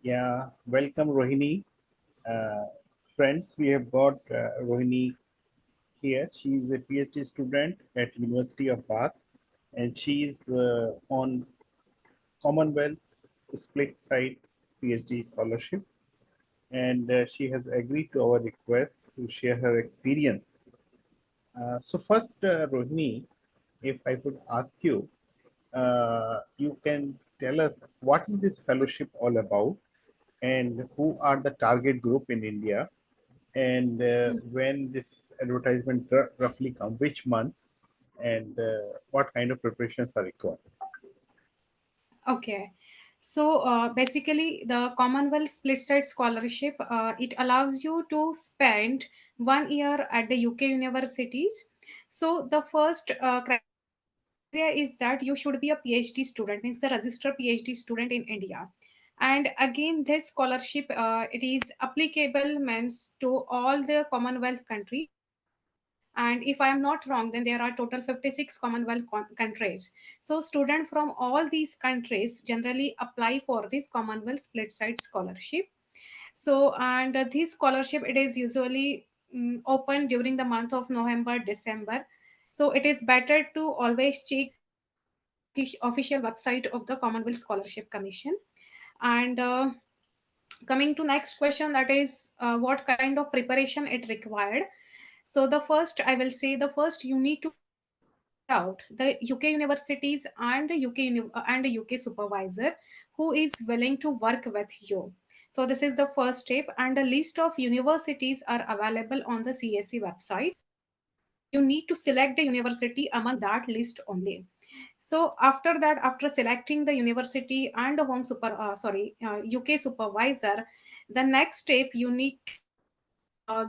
Yeah, welcome Rohini. Uh, Friends, we have got Rohini here. She is a PhD student at University of Bath, and she is on Commonwealth split side PhD scholarship, and she has agreed to our request to share her experience. So first, Rohini, if I could ask you, you can tell us what is this fellowship all about, and who are the target group in India, and when this advertisement roughly come, which month, and what kind of preparations are required. Okay. So basically, the Commonwealth Split Side Scholarship it allows you to spend 1 year at the UK universities. So the first criteria is that you should be a PhD student, means the registered PhD student in India. And again, this scholarship it is applicable means to all the Commonwealth countries. And if I am not wrong, then there are total 56 Commonwealth countries. So students from all these countries generally apply for this Commonwealth split side scholarship. So and this scholarship it is usually open during the month of November, December. So it is better to always check the official website of the Commonwealth Scholarship Commission. And coming to next question, that is what kind of preparation it required. So the first, I will say, the first you need to find out the UK universities and the and the UK supervisor who is willing to work with you. So this is the first step, and a list of universities are available on the CSE website. So you need to select the university among that list only. So after that, after selecting the university and the UK supervisor, the next step you need to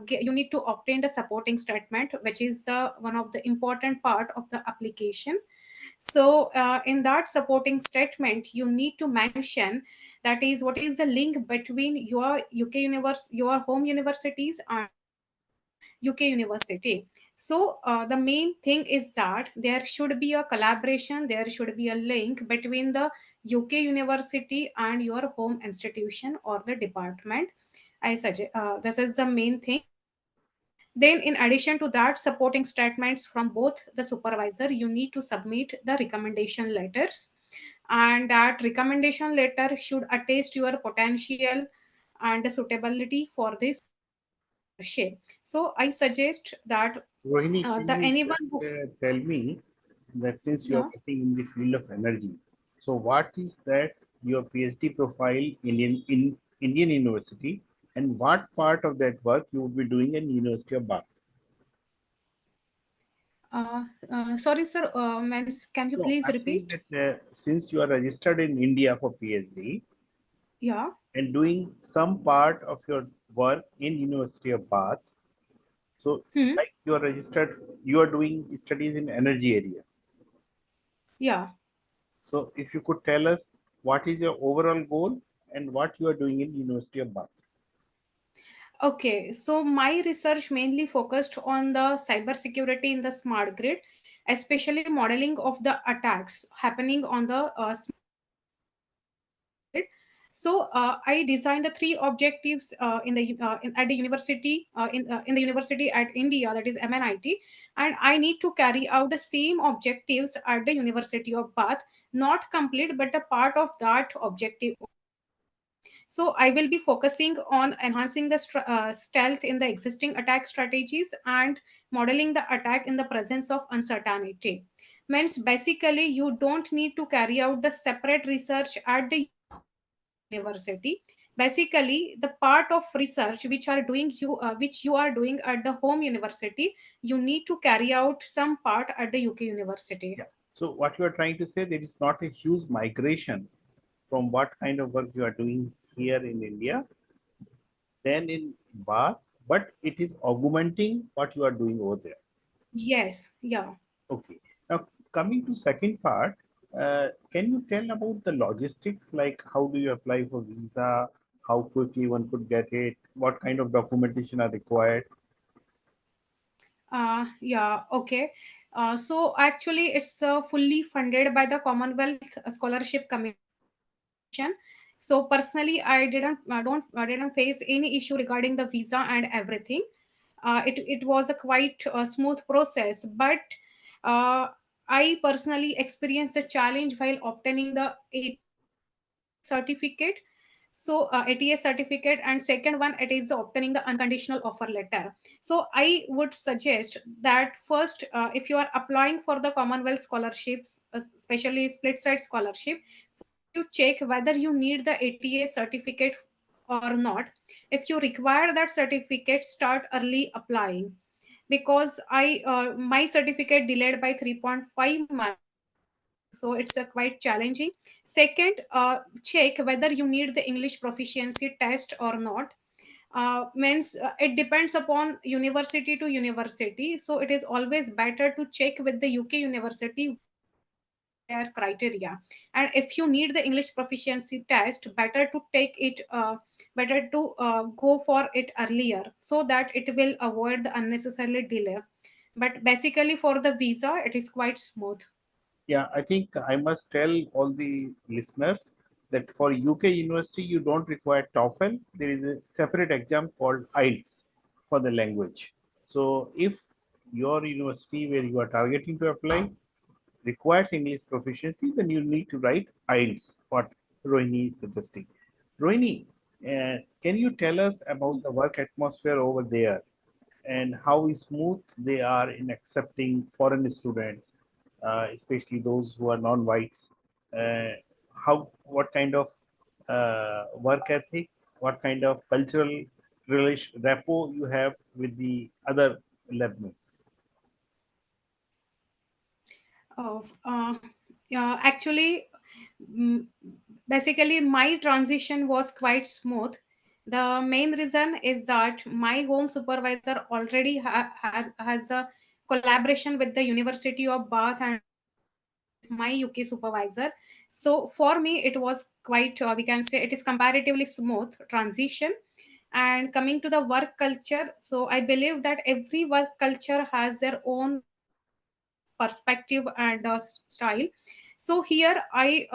you need to obtain the supporting statement, which is one of the important part of the application. So in that supporting statement, you need to mention, that is, what is the link between your your home universities and the UK university. So the main thing is that there should be a collaboration, there should be a link between the UK university and your home institution or the department. I suggest this is the main thing. Then, in addition to that, supporting statements from both the supervisor, you need to submit the recommendation letters, and that recommendation letter should attest your potential and suitability for this scholarship. So, I suggest that Rohini, can the you anyone just who, tell me that since you are yeah. working in the field of energy, so what is that your PhD profile in Indian University, and what part of that work you would be doing in University of Bath? Sorry, sir. Means, can you No, please I'm saying repeat? that since you are registered in India for PhD Yeah. and doing some part of your work in University of Bath, so Hmm. like you are registered, you are doing studies in energy area. Yeah. So if you could tell us what is your overall goal and what you are doing in University of Bath. Okay, so my research mainly focused on the cybersecurity in the smart grid, especially modeling of the attacks happening on the smart grid. So I designed the three objectives at the university in the university at India, that is MNIT, and I need to carry out the same objectives at the University of Bath, not complete but a part of that objective. So I will be focusing on enhancing the stealth in the existing attack strategies and modeling the attack in the presence of uncertainty. Means basically you don't need to carry out the separate research at the university. Basically, the part of research which you are doing at the home university, you need to carry out some part at the UK university. Yeah. So what you are trying to say, there is not a huge migration from what kind of work you are doing here in India than in Bath, but it is augmenting what you are doing over there. Yes, yeah. Okay. Now coming to second part, can you tell about the logistics? Like how do you apply for visa? How quickly one could get it? What kind of documentation are required? Yeah, okay. So actually, it's fully funded by the Commonwealth Scholarship Commission. So personally, I didn't face any issue regarding the visa and everything. It was a quite smooth process, but uh, I personally experienced a challenge while obtaining the ATA certificate. So ATA certificate, and second one, it is obtaining the unconditional offer letter. So I would suggest that first, if you are applying for the Commonwealth scholarships, especially split side scholarship, first you check whether you need the ATA certificate or not. If you require that certificate, start early applying, because I my certificate delayed by 3.5 months, so it's a quite challenging. Second, check whether you need the English proficiency test or not. Means it depends upon university to university, so it is always better to check with the UK university what are their criteria. And if you need the English proficiency test, better to take it, better to go for it earlier, so that it will avoid the unnecessary delay. But basically for the visa, it is quite smooth. Yeah, I think I must tell all the listeners that for UK university, you don't require TOEFL. There is a separate exam called IELTS for the language. So if your university where you are targeting to apply requires English proficiency, then you need to write IELTS, what Rohini is suggesting. Rohini, can you tell us about the work atmosphere over there and how smooth they are in accepting foreign students, especially those who are non-whites? Uh, what kind of work ethics, what kind of cultural rapport you have with the other lab mates? Of yeah, actually, mm, basically my transition was quite smooth. The main reason is that my home supervisor already has a collaboration with the University of Bath and with my UK supervisor. So for me, it was quite, we can say, it is comparatively smooth transition. And coming to the work culture, so I believe that every work culture has their own perspective and style. So here I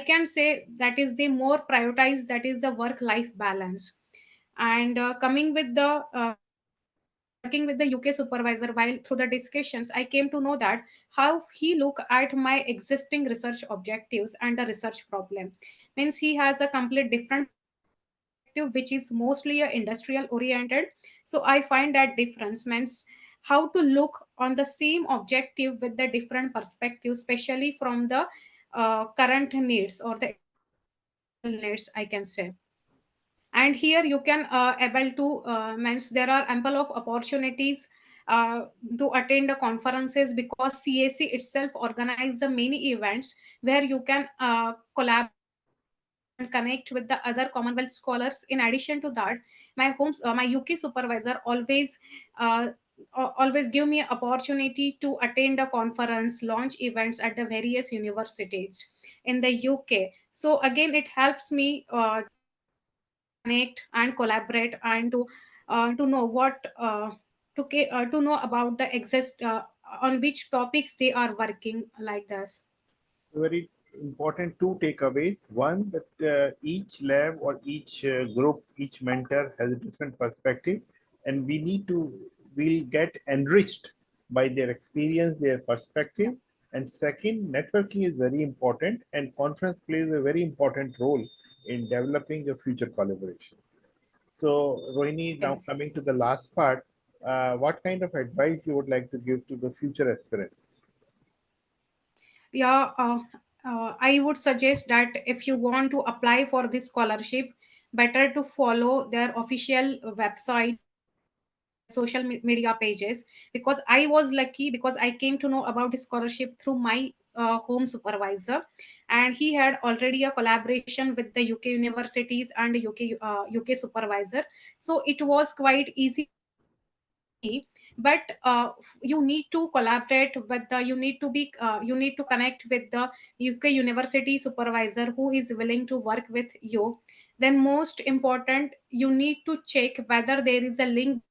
can say that is the more prioritized, that is the work life balance. And coming with the while working with the UK supervisor, while through the discussions, I came to know that how he look at my existing research objectives and the research problem. Means he has a complete different perspective, which is mostly a industrial oriented. So I find that difference means how to look on the same objective with the different perspective, especially from the current needs or the industrial needs, I can say. And here you can able to means there are ample of opportunities uh, to attend the conferences, because CAC itself organize the many events where you can collaborate and connect with the other Commonwealth scholars. In addition to that, my UK supervisor uh, always give me opportunity to attend a conference launch events at the various universities in the UK. So again, it helps me to connect and collaborate, and to know to know about the exist on which topics they are working like this. Very important two takeaways. One, that each lab or each group, each mentor has a different perspective, and we'll get enriched by their experience, their perspective. And second, networking is very important, and conference plays a very important role in developing your future collaborations. So, Rohini, now Yes. coming to the last part, what kind of advice you would like to give to the future aspirants? Yeah, I would suggest that if you want to apply for this scholarship, better to follow their official website and their social media pages. Because I was lucky, because I came to know about this scholarship through my home supervisor, and he had already a collaboration with the UK universities and UK supervisor. So it was quite easy for me. But you need to collaborate with the you need to connect with the UK university supervisor who is willing to work with you. Then most important, you need to check whether there is a link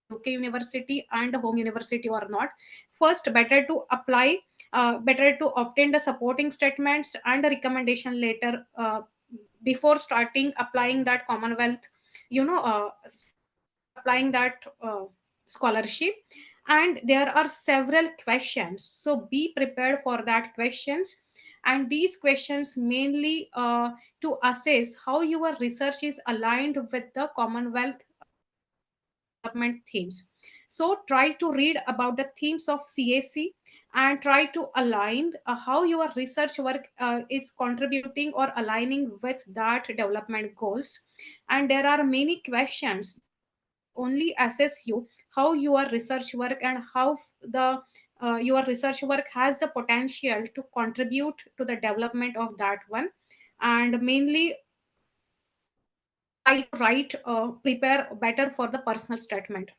between your UK university and home university or not. First, better to apply better to obtain the supporting statements and a recommendation letter before starting applying that Commonwealth, before applying that scholarship. And there are several questions, so be prepared for that questions. And these questions mainly to assess how your research is aligned with the Commonwealth development themes. So try to read about the themes of CAC and try to align how your research work is contributing or aligning with that development goals. And there are many questions that only assess you how your research work and how the your research work has the potential to contribute to the development of that one. And mainly try to write prepare better for the personal statement.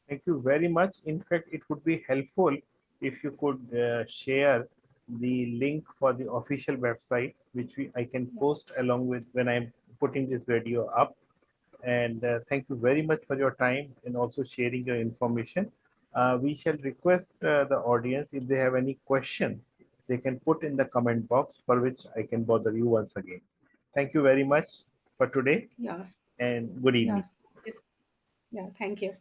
Thank you very much. In fact, it would be helpful if you could share the link for the official website, which I can post along with when I'm putting this video up. And thank you very much for your time and also sharing your information. We shall request the audience if they have any question, they can put in the comment box for which I can bother you once again. Thank you very much for today Yeah, and good yeah, evening. yes, yeah. Thank you.